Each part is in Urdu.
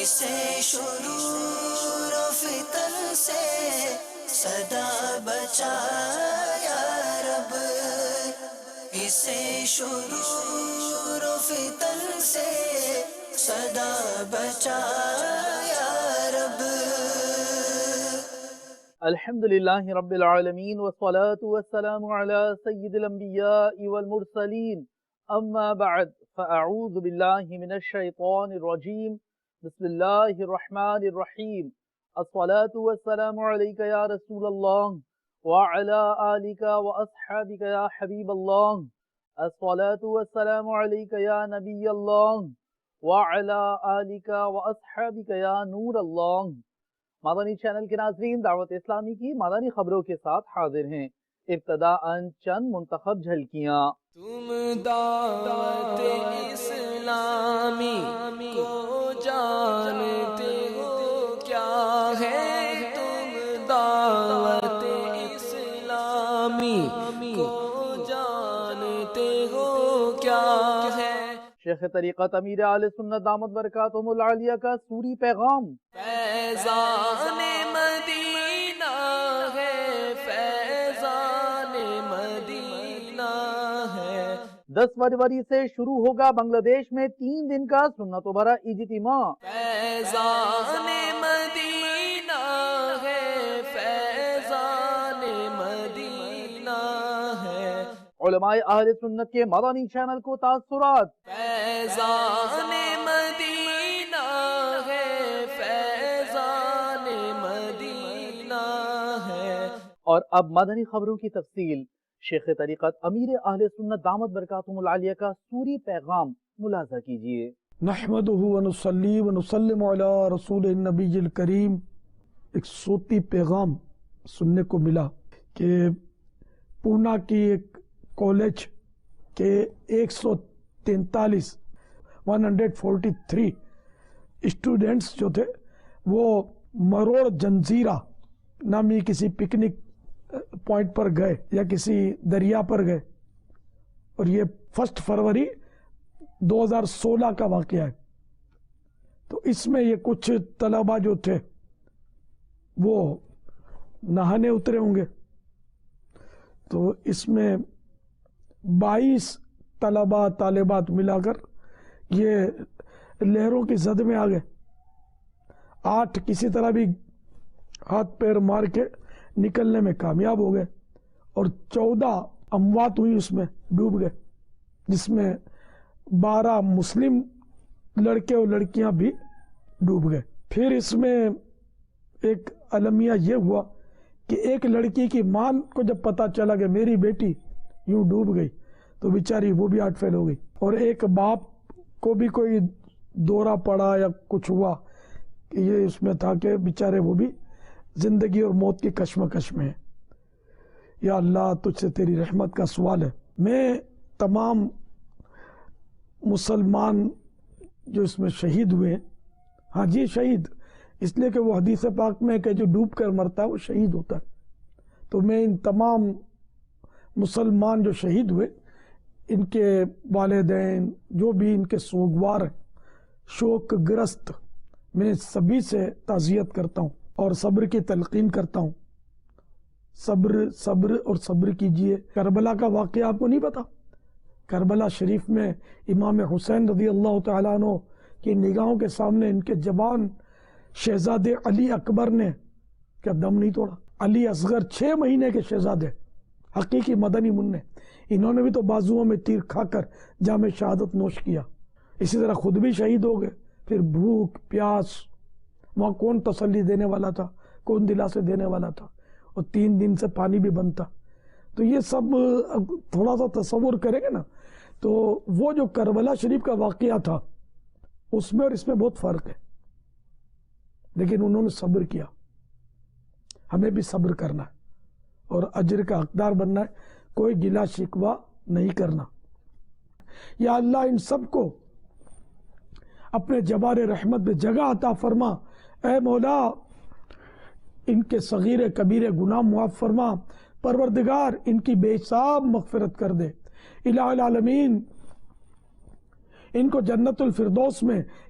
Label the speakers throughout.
Speaker 1: اسے شرور و فتن سے صدا بچا یا رب، اسے شرور و فتن سے صدا بچا یا رب۔
Speaker 2: الحمدللہ رب العالمین والصلاة والسلام علی سید الانبیاء والمرسلین، اما بعد فاعوذ باللہ من الشیطان الرجیم، بسم اللہ الرحمن الرحیم۔ الصلاة والسلام علیک یا رسول اللہ وعلی آلک واصحابک یا حبیب اللہ، الصلاة والسلام علیک یا نبی اللہ وعلی آلک واصحابک یا نور اللہ۔ مدنی چینل کے ناظرین، دعوت اسلامی کی مدنی خبروں کے ساتھ حاضر ہیں۔ ابتداءً چند منتخب جھلکیاں۔
Speaker 1: تم دعوت اسلامی کو جانتے ہو کیا ہے، تم دعوت اسلامی کو جانتے ہو کیا ہے۔
Speaker 2: شیخ طریقت امیر اہل سنت دامت برکاتہم العالیہ کا سوری پیغام۔
Speaker 1: فیضان مدینہ ہے، فیضان مدینہ ہے۔
Speaker 2: 10 فروری سے شروع ہوگا بنگلہ دیش میں 3 دن کا سنت و برا اجتماع۔
Speaker 1: فیضان مدینہ ہے، فیضان مدینہ ہے۔
Speaker 2: علماء اہل سنت کے مدنی چینل کو تاثرات۔
Speaker 1: فیضان مدینہ ہے، فیضان مدینہ ہے۔
Speaker 2: اور اب مدنی خبروں کی تفصیل۔ شیخ طریقت امیر اہل سنت دامت برکاتہم العالیہ کا سوری پیغام ملاحظہ کیجیے۔
Speaker 3: نحمدہ ونصلی ونسلم علی رسول النبی الکریم۔ ایک صوتی پیغام سننے کو ملا کہ پونا کی ایک کالج کے 143 اسٹوڈنٹس جو تھے وہ مروڑ جنزیرہ نامی کسی پکنک پوائنٹ پر گئے یا کسی دریا پر گئے، اور یہ 1 فروری 2016 کا واقعہ ہے۔ تو اس میں یہ کچھ طلبہ جو تھے وہ نہانے اترے ہوں گے، تو اس میں 22 طلبہ طالبات ملا کر یہ لہروں کی زد میں آ گئے۔ 8 کسی طرح بھی ہاتھ پیر مار کے نکلنے میں کامیاب ہو گئے، اور 14 اموات ہوئی، اس میں ڈوب گئے، جس میں 12 مسلم لڑکے اور لڑکیاں بھی ڈوب گئے۔ پھر اس میں ایک المیہ یہ ہوا کہ ایک لڑکی کی ماں کو جب پتا چلا کہ میری بیٹی یوں ڈوب گئی تو بیچاری وہ بھی ہارٹ فیل ہو گئی، اور ایک باپ کو بھی کوئی دورہ پڑا یا کچھ ہوا کہ یہ اس میں تھا کہ بیچارے وہ بھی زندگی اور موت کی کشمکش میں ہیں۔ یا اللہ تجھ سے تیری رحمت کا سوال ہے۔ میں تمام مسلمان جو اس میں شہید ہوئے ہیں، ہاں جی شہید اس لیے کہ وہ حدیث پاک میں کہ جو ڈوب کر مرتا ہے وہ شہید ہوتا ہے، تو میں ان تمام مسلمان جو شہید ہوئے ان کے والدین جو بھی ان کے سوگوار ہیں، شوق گرست، میں سبھی سے تعزیت کرتا ہوں اور صبر کی تلقین کرتا ہوں۔ صبر صبر اور صبر کیجئے۔ کربلا کا واقعہ آپ کو نہیں پتا؟ کربلا شریف میں امام حسین رضی اللہ تعالیٰ عنہ کی نگاہوں کے سامنے ان کے جوان شہزادے علی اکبر نے کیا دم نہیں توڑا؟ علی اصغر 6 مہینے کے شہزادے، حقیقی مدنی منع، انہوں نے بھی تو بازوؤں میں تیر کھا کر جام شہادت نوش کیا۔ اسی طرح خود بھی شہید ہو گئے۔ پھر بھوک پیاس، وہاں کون تسلی دینے والا تھا، کون دلاسے دینے والا تھا، اور 3 دن سے پانی بھی بند تھا۔ تو یہ سب تھوڑا سا تصور کریں گے نا، تو وہ جو کربلا شریف کا واقعہ تھا اس میں اور اس میں بہت فرق ہے، لیکن انہوں نے صبر کیا۔ ہمیں بھی صبر کرنا ہے اور اجر کا حقدار بننا ہے، کوئی گلہ شکوہ نہیں کرنا۔ یا اللہ ان سب کو اپنے جبار رحمت میں جگہ عطا فرما، اے مولا ان کے صغیر کبیر گناہ معاف فرما، پروردگار ان کی بے حساب مغفرت کر دے، الہ العالمین ان کو جنت الفردوس میں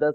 Speaker 2: 10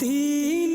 Speaker 4: 3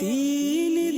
Speaker 4: 3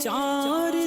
Speaker 4: 4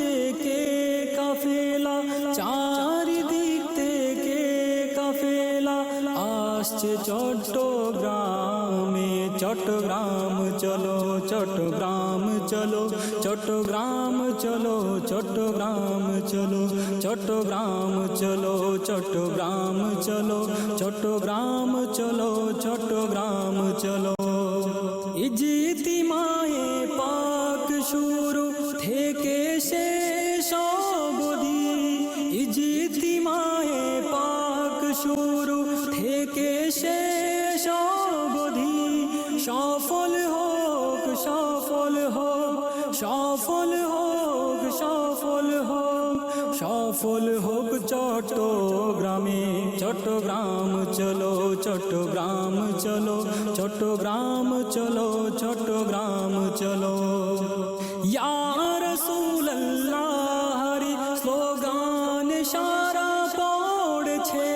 Speaker 4: থেকে কাফেলা 4 দিক থেকে কাফেলা আসছে চট্টগ্রামে। চট্টগ্রাম চলো চট্টগ্রাম চলো চট্টগ্রাম চলো চট্টগ্রাম চলো চট্টগ্রাম চলো চট্টগ্রাম চলো চট্টগ্রাম চলো চট্টগ্রাম চলো ইজ্তিমায়ে পাক শুরু থেকে শেষ অবধি ইজ্তিমায়ে পাক শুরু থেকে শেষ অবধি সফল হোক সফল হোক সফল হোক সফল হোক সফল হোক চট্টগ্রামে। চট্টগ্রাম চলো চট্টগ্রাম চলো চট্টগ্রাম চলো চট্টগ্রাম চলো ইয়া রাসূলুল্লাহ হরি স্লোগান সারা পড়ছে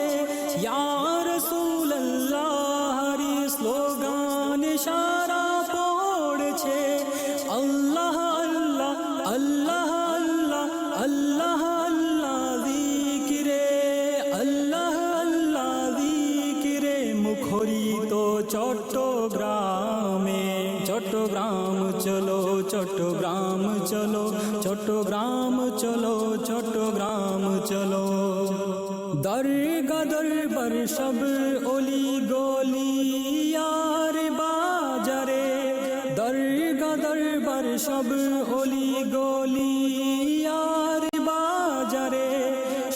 Speaker 4: ইয়া রাসূলুল্লাহ হরি স্লোগান সারা পড়ছে আল্লাহ আল্লাহ আল্লাহ আল্লাহ আল্লাহ আল্লাহ জিকিরে আল্লাহ আল্লাহ জিকিরে মুখরিত চট্টগ্রামে। চট্টগ্রাম চলো চট্টগ্রাম চলো চট্টগ্রাম চলো চট্টগ্রাম চলো দরগা দরবার সব অলি গলি আর বাজারে দরগা দরবার সব অলি গলি আর বাজারে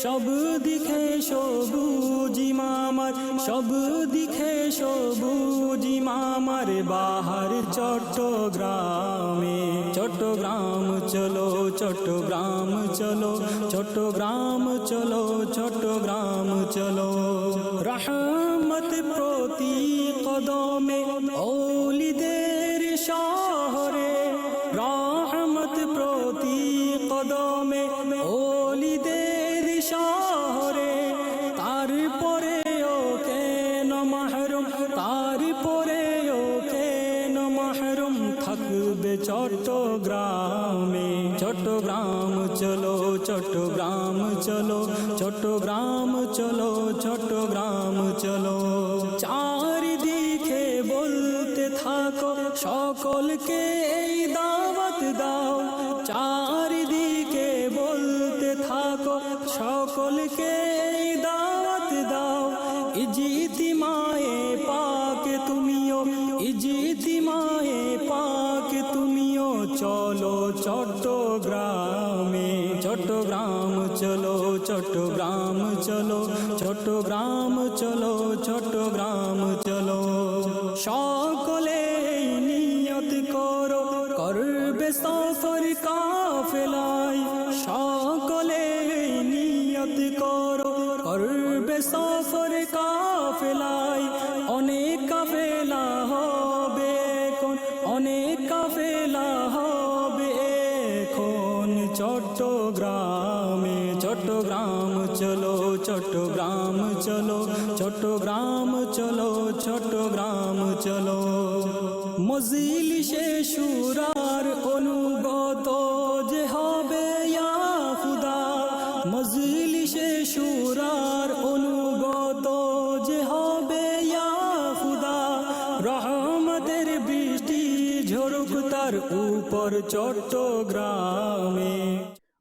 Speaker 4: সব দিকে সবুজ ইমামার সব দিকে সবুজ ইমামার বাহার চট্টগ্রামে। চট্টগ্রাম চলো চট্টগ্রাম চলো চট্টগ্রাম চলো চট্টগ্রাম চলো রহমত প্রতি কদমে ওলিদের শহরে রহমত প্রতি কদমে ওলিদের শহরে তারপরেও কেন মাহরুম তারপরেও কেন মাহরুম থাকবে চট্টগ্রামে। চট্টগ্রাম চলো চট্টগ্রাম চলো চট্টগ্রাম চলো চট্টগ্রাম চলো চারিদিকে বলতে থাকো সকলকে এই দাওয়াত দাও চারিদিকে বলতে থাকো সকলকে এই দাওয়াত দাও ইজ্তিমায়ে পাক তুমিও ইজ্তিমায়ে পাক তুমিও চলো চট্টগ্রামে। চট্টগ্রাম চলো চট্টগ্রাম চলো চট্টগ্রাম চলো চট্টগ্রাম চলো সকলে নিয়ত করো করবে সফর কাফেলায় সকলে নিয়ত করো করবে সফর কাফেলায় অনেক কাফেলা হবে অনেক কাফেলা হবে চলো চট্টগ্রাম চলো চট্টগ্রাম চলো মজলিসে শুরার অনুগত যে হবে ইয়া খুদা মজলিসে শুরার অনুগত যে হবে ইয়া খুদা রহমতের বৃষ্টি ঝরুক তার উপর চট্টগ্রামে।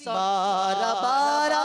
Speaker 5: 12-12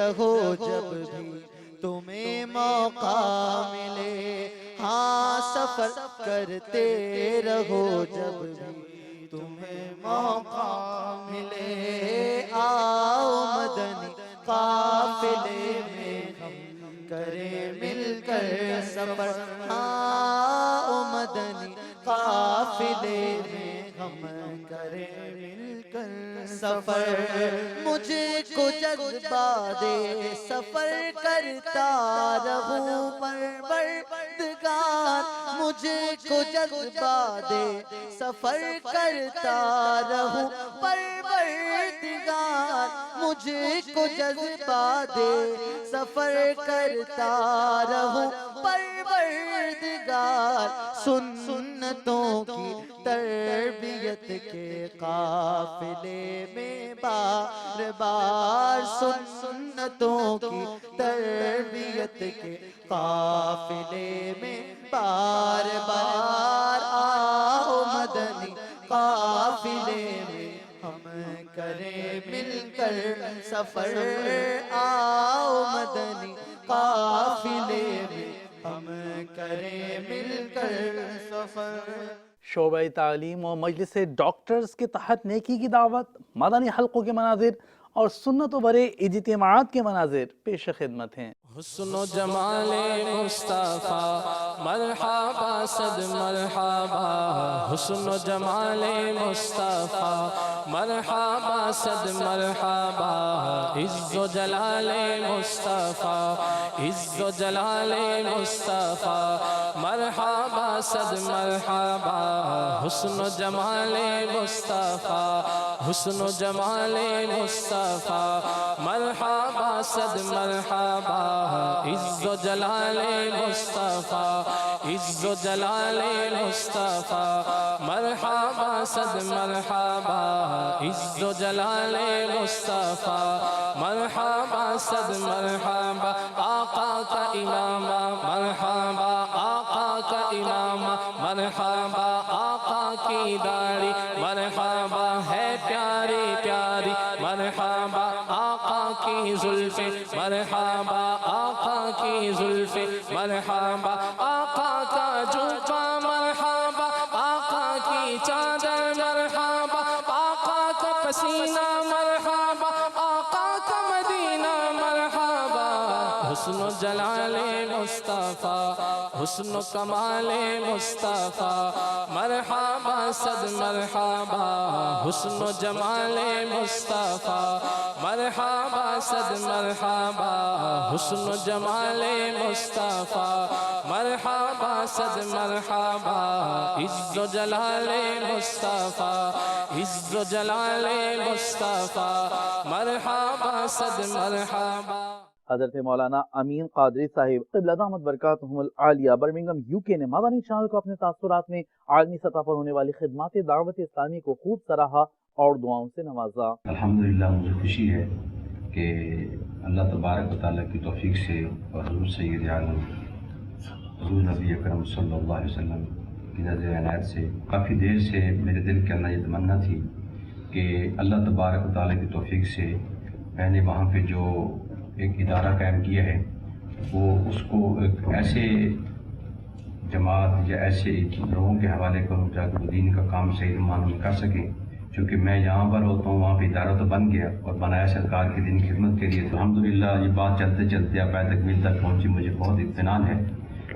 Speaker 5: رہو جب بھی تمہیں موقع ملے، ہاں سفر کرتے رہو جب بھی تمہیں موقع ملے، آؤ مدنی قافلے میں ہم کریں مل کر سفر، آؤ مدنی قافلے میں ہم کریں مل کر سفر، مجھے کو جذبہ دے سفر کرتا رہوں پروردگار، مجھے کو جذبہ دے سفر کرتا رہوں پروردگار، مجھے کو جذبہ دے سفر کرتا رہوں پروردگار، سنتوں کی تربیت کے قافلے میں بار بار، سنتوں کی تربیت کے قافلے میں بار بار، آؤ مدنی قافلے میں ہم کریں مل کر سفر، آؤ مدنی قافلے میں ہم کریں مل کر سفر۔
Speaker 2: شعبہ تعلیم و مجلس ڈاکٹرز کے تحت نیکی کی دعوت، مدنی حلقوں کے مناظر اور سنت و برے اجتماعات کے مناظر پیش خدمت ہیں۔
Speaker 1: حسن و جمال مصطفیٰ مرحبا صد مرحبا، حسن و جمال مصطفیٰ مرحبا صد مرحبا، عز و جلال مصطفیٰ عز و جلال مصطفیٰ مرحبا صد مرحبا، حسن و جمال مصطفیٰ حسن و جمال مصطفیٰ مرحبا صد مرحبا، عز و جلال مصطفیٰ عز و جلال مصطفیٰ مرحبا صد مرحبا، عز و جلال مصطفیٰ مرحبا صد مرحبا، آقا کا امامہ مرحبا آقا کا امامہ مرحبا، آقا کی داڑھی مرحبا ہے پیاری پیاری مرحبا، آقا کی زلفیں مرحبا آقا کی زلفیں مرحبا، آقا کا جوبہ مرحبا آقا کی چادر مرحبا، آقا کا پسینہ مرحبا آقا کا مدینہ مرحبا، حسن و جلال مصطفیٰ حسن و کمال مصطفیٰ مرحبا صد مرحبا، حسن و جمال مصطفیٰ مرحبا صد مرحبا، حسن و جمال مصطفیٰ مرحبا صد مرحبا، عز و جلال مصطفیٰ عز و جلال مصطفیٰ مرحبا صد مرحبا۔
Speaker 2: حضرت مولانا امین قادری صاحب قبلہ دامت برکاتہم العالیہ برمنگم یو کے نے مدنی چینل کو اپنے تاثرات میں عالمی سطح پر ہونے والی خدمات دعوت اسلامی کو خوب سراہا اور دعاؤں سے نوازا۔
Speaker 6: الحمدللہ مجھے خوشی ہے کہ اللہ تبارک و تعالیٰ کی توفیق سے اور حضور سید عالم حضور نبی اکرم صلی اللہ علیہ وسلم کی نظر عنایت سے کافی دیر سے میرے دل کے اندر یہ تمنا تھی کہ اللہ تبارک و تعالیٰ کی توفیق سے میں نے وہاں پہ جو ایک ادارہ قائم کیا ہے وہ اس کو ایک ایسے جماعت یا ایسے لوگوں کے حوالے کروں تاکہ وہ دین کا کام صحیح معنوں میں کر سکیں، چونکہ میں یہاں پر ہوتا ہوں وہاں پہ ادارہ تو بن گیا اور بنایا سرکار کی دین کی خدمت کے لیے، تو الحمدللہ یہ بات چلتے چلتے اب تکمیل تک پہنچی، مجھے بہت اطمینان ہے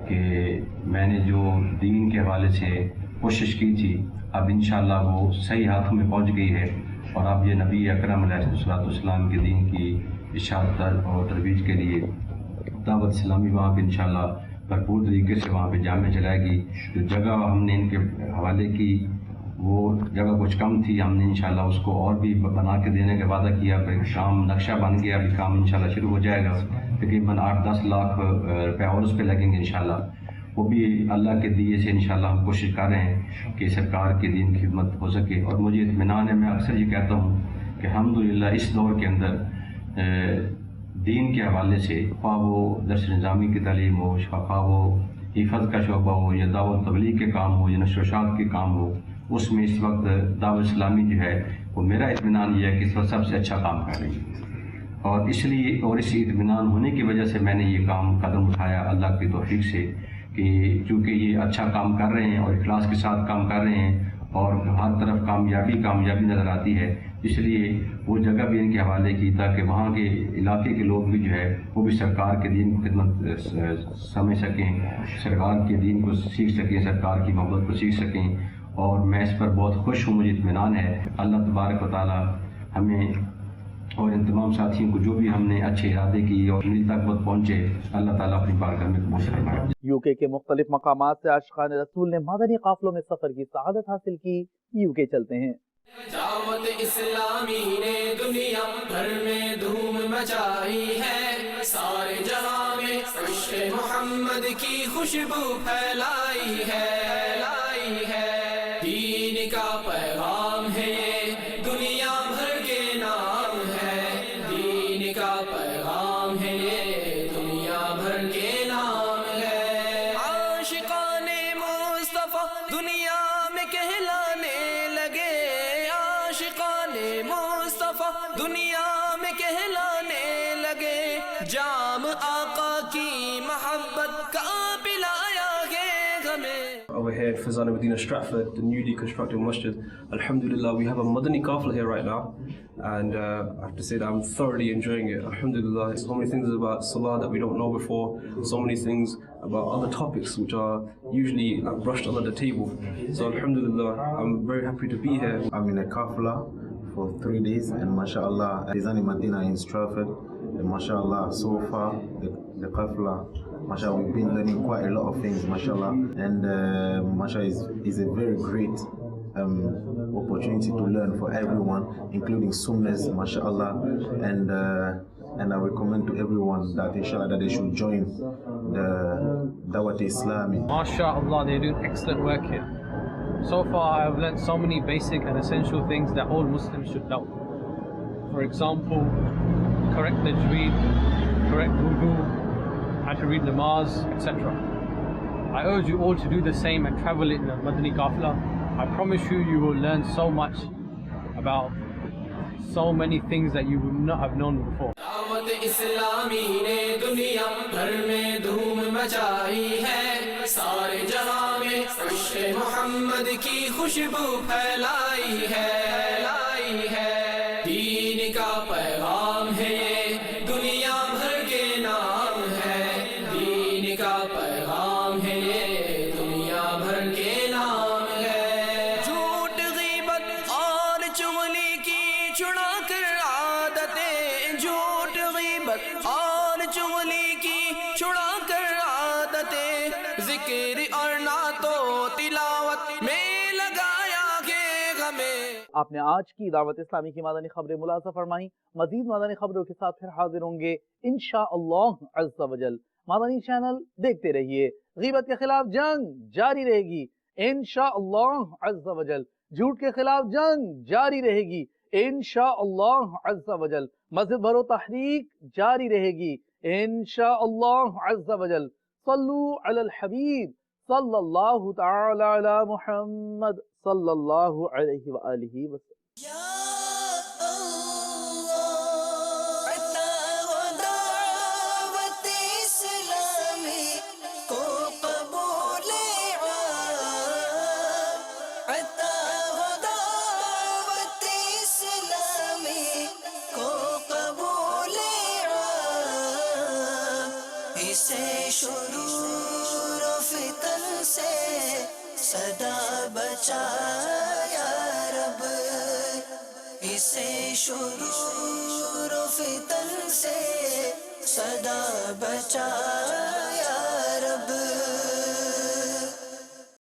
Speaker 6: کہ میں نے جو دین کے حوالے سے کوشش کی تھی اب انشاءاللہ وہ صحیح ہاتھوں میں پہنچ گئی ہے، اور اب یہ نبی اکرم علیہ الصلوۃ والسلام کے دین کی اشاعت اور ترویج کے لیے دعوت اسلامی وہاں پہ انشاءاللہ بھرپور طریقے سے وہاں پہ جامع چلائے گی۔ جو جگہ ہم نے ان کے حوالے کی وہ جگہ کچھ کم تھی، ہم نے انشاءاللہ اس کو اور بھی بنا کے دینے کا وعدہ کیا، پھر کام نقشہ بن گیا، ابھی کام انشاءاللہ شروع ہو جائے گا، تقریباً 8-10 لاکھ روپے اور اس پہ لگیں گے انشاءاللہ، وہ بھی اللہ کے دیے سے انشاءاللہ ہم کوشش کر رہے ہیں کہ سرکار کی دین کی خدمت ہو سکے، اور مجھے اطمینان ہے، میں اکثر یہ کہتا ہوں کہ الحمدللہ اس دور کے اندر دین کے حوالے سے خواہ وہ درس نظامی کی تعلیم ہو، خواہ وہ حفظ کا شعبہ ہو یا دعوت تبلیغ کے کام ہو یا نشر و اشاعت کے کام ہو، اس میں اس وقت دعوت اسلامی جو ہے وہ میرا اطمینان یہ ہے کہ اس وقت سب سے اچھا کام کر رہی ہے، اور اس لیے اور اس اطمینان ہونے کی وجہ سے میں نے یہ قدم اٹھایا اللہ کی توفیق سے کہ چونکہ یہ اچھا کام کر رہے ہیں اور اخلاص کے ساتھ کام کر رہے ہیں اور ہر طرف کامیابی نظر آتی ہے، اس لیے وہ جگہ بھی ان کے حوالے کی تاکہ وہاں کے علاقے کے لوگ بھی جو ہے وہ بھی سرکار کے دین کی خدمت سمجھ سکیں، سرکار کے دین کو سیکھ سکیں، سرکار کی محبت کو سیکھ سکیں، اور میں اس پر بہت خوش ہوں، مجھے اطمینان ہے۔ اللہ تبارک و تعالی ہمیں اور ان تمام ساتھیوں کو جو بھی ہم نے اچھے ارادے کی اور مل تک بہت پہنچے، اللہ تعالیٰ اپنی بارگاہ میں قبول فرمائے۔
Speaker 2: یو کے مختلف مقامات سے عاشقان رسول نے مدنی قافلوں میں سفر کی سعادت حاصل کی۔ یو کے چلتے ہیں۔
Speaker 1: دعوت اسلامی نے دنیا بھر میں دھوم مچائی ہے، سارے جہاں میں عشق محمد کی خوشبو پھیلائی ہے، دین کا پیغام ہے یہ دنیا بھر کے نام ہے، دین کا پیغام ہے یہ دنیا بھر کے نام ہے۔ عاشقان مصطفیٰ دنیا میں کہلانے لگے، عاشقان مصطفیٰ دنیا میں کہلانے لگے، جام آقا کی محبت کا پلایا گے ہمیں۔
Speaker 7: Over here at Fazana Medina Stratford, the newly constructed masjid. Alhamdulillah, we have a Madani Qafla here right now, and I have to say that I'm thoroughly enjoying it. Alhamdulillah, so many things about Salah that we don't know before, so many things about other topics which are usually brushed under the table. So Alhamdulillah, I'm very happy to be here.
Speaker 8: I'm in a Qafla for 3 days, and mashallah, Fazana Medina in Stratford, and mashallah, so far the Qafla, mashallah, we've been learning quite a lot of things, mashallah, and mashallah is a very great opportunity to learn for everyone, including Sunnis, mashallah, and I recommend to everyone that inshallah that they should join the Dawat Islami.
Speaker 9: MashaAllah, they're doing excellent work here. So far I have learned so many basic and essential things that all Muslims should know. For example, correct tajweed, correct wudu, how to read namaz, etc. I urge you all to do the same and travel in the Madani Qafla. I promise you, you will learn so much about so many things that you would not have known before.
Speaker 1: دعوت اسلامی نے دنیا بھر میں دھوم مچائی ہے، سارے جہاں میں عشق محمد کی خوشبو پھیلائی ہے، دین کا پیغام ہے یہ دنیا بھر کے نام ہے، دین کا پیغام ہے یہ دنیا بھر کے نام ہے۔ جھوٹ غیبت اور چغلی کی چھڑا کر عادتیں، جھوٹ غیبت اور چغلی کی چھڑا کر عادتیں، ذکر اور نعت و تلاوت میں لگایا گے ہمیں۔
Speaker 2: آپ نے آج کی دعوت اسلامی کی مدنی خبریں ملاحظہ فرمائیں۔ مزید مدنی خبروں کے ساتھ پھر حاضر ہوں گے انشاءاللہ عز و جل۔ مدنی چینل دیکھتے رہیے۔ غیبت کے خلاف جنگ جاری رہے گی انشاءاللہ عز و جل، جھوٹ کے خلاف جنگ جاری رہے گی انشاءاللہ عز و جل، مسجد بھرو تحریک جاری رہے گی انشاءاللہ عز و جل۔ صلو علی الحبیب صلی اللہ تعالی علی محمد صلی اللہ علیہ وآلہ وسلم۔
Speaker 10: شرور و فتن سے صدا بچا یا رب، اسے شرور و فتن سے صدا بچا